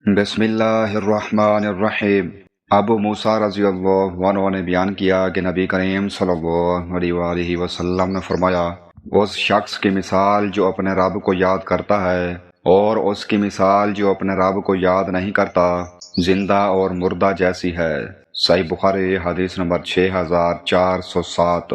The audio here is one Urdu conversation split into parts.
بسم اللہ الرحمن الرحیم۔ ابو موسیٰ رضی اللہ عنہ نے بیان کیا کہ نبی کریم صلی اللہ علیہ وآلہ وسلم نے فرمایا، اس شخص کی مثال جو اپنے رب کو یاد کرتا ہے اور اس کی مثال جو اپنے رب کو یاد نہیں کرتا زندہ اور مردہ جیسی ہے۔ صحیح بخاری حدیث نمبر 6407۔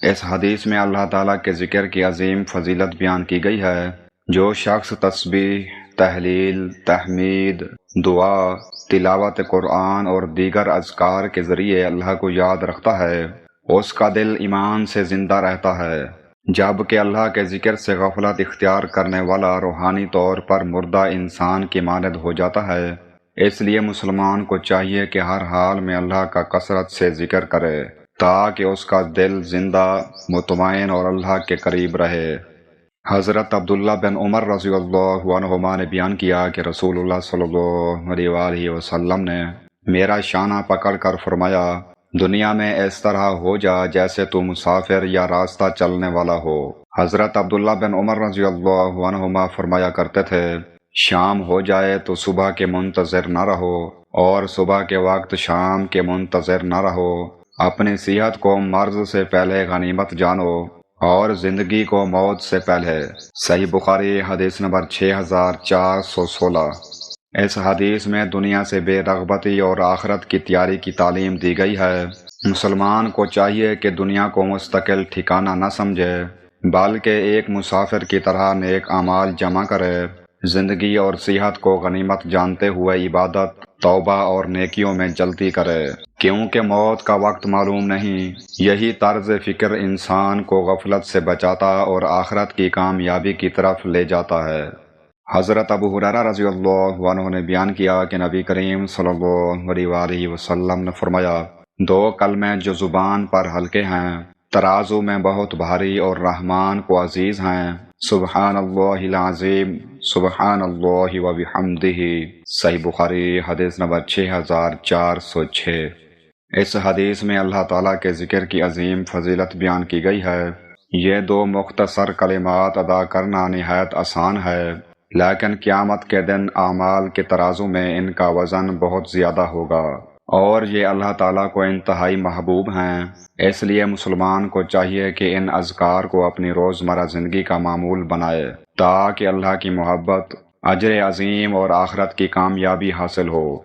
اس حدیث میں اللہ تعالیٰ کے ذکر کی عظیم فضیلت بیان کی گئی ہے۔ جو شخص تسبیح، تحلیل، تحمید، دعا، تلاوت قرآن اور دیگر اذکار کے ذریعے اللہ کو یاد رکھتا ہے، اس کا دل ایمان سے زندہ رہتا ہے، جبکہ اللہ کے ذکر سے غفلت اختیار کرنے والا روحانی طور پر مردہ انسان کی مانند ہو جاتا ہے۔ اس لیے مسلمان کو چاہیے کہ ہر حال میں اللہ کا کثرت سے ذکر کرے تاکہ اس کا دل زندہ، مطمئن اور اللہ کے قریب رہے۔ حضرت عبداللہ بن عمر رضی اللہ عنہما نے بیان کیا کہ رسول اللہ صلی اللہ علیہ وآلہ وسلم نے میرا شانہ پکڑ کر فرمایا، دنیا میں اس طرح ہو جا جیسے تو مسافر یا راستہ چلنے والا ہو۔ حضرت عبداللہ بن عمر رضی اللہ عنہما فرمایا کرتے تھے، شام ہو جائے تو صبح کے منتظر نہ رہو اور صبح کے وقت شام کے منتظر نہ رہو۔ اپنی صحت کو مرض سے پہلے غنیمت جانو اور زندگی کو موت سے پہلے۔ صحیح بخاری حدیث نمبر 6416۔ اس حدیث میں دنیا سے بے رغبتی اور آخرت کی تیاری کی تعلیم دی گئی ہے۔ مسلمان کو چاہیے کہ دنیا کو مستقل ٹھکانہ نہ سمجھے بلکہ ایک مسافر کی طرح نیک اعمال جمع کرے، زندگی اور صحت کو غنیمت جانتے ہوئے عبادت، توبہ اور نیکیوں میں جلدی کرے، کیونکہ موت کا وقت معلوم نہیں۔ یہی طرز فکر انسان کو غفلت سے بچاتا اور آخرت کی کامیابی کی طرف لے جاتا ہے۔ حضرت ابو ہریرہ رضی اللہ عنہ نے بیان کیا کہ نبی کریم صلی اللہ علیہ وآلہ وسلم نے فرمایا، دو کلمے جو زبان پر ہلکے ہیں، ترازو میں بہت بھاری اور رحمان کو عزیز ہیں، سبحان اللہ العظیم، سبحان اللہ وبحمدہ۔ صحیح بخاری حدیث نمبر 6406۔ اس حدیث میں اللہ تعالیٰ کے ذکر کی عظیم فضیلت بیان کی گئی ہے۔ یہ دو مختصر کلمات ادا کرنا نہایت آسان ہے، لیکن قیامت کے دن اعمال کے ترازو میں ان کا وزن بہت زیادہ ہوگا، اور یہ اللہ تعالیٰ کو انتہائی محبوب ہیں۔ اس لیے مسلمان کو چاہیے کہ ان اذکار کو اپنی روزمرہ زندگی کا معمول بنائے تاکہ اللہ کی محبت، اجر عظیم اور آخرت کی کامیابی حاصل ہو۔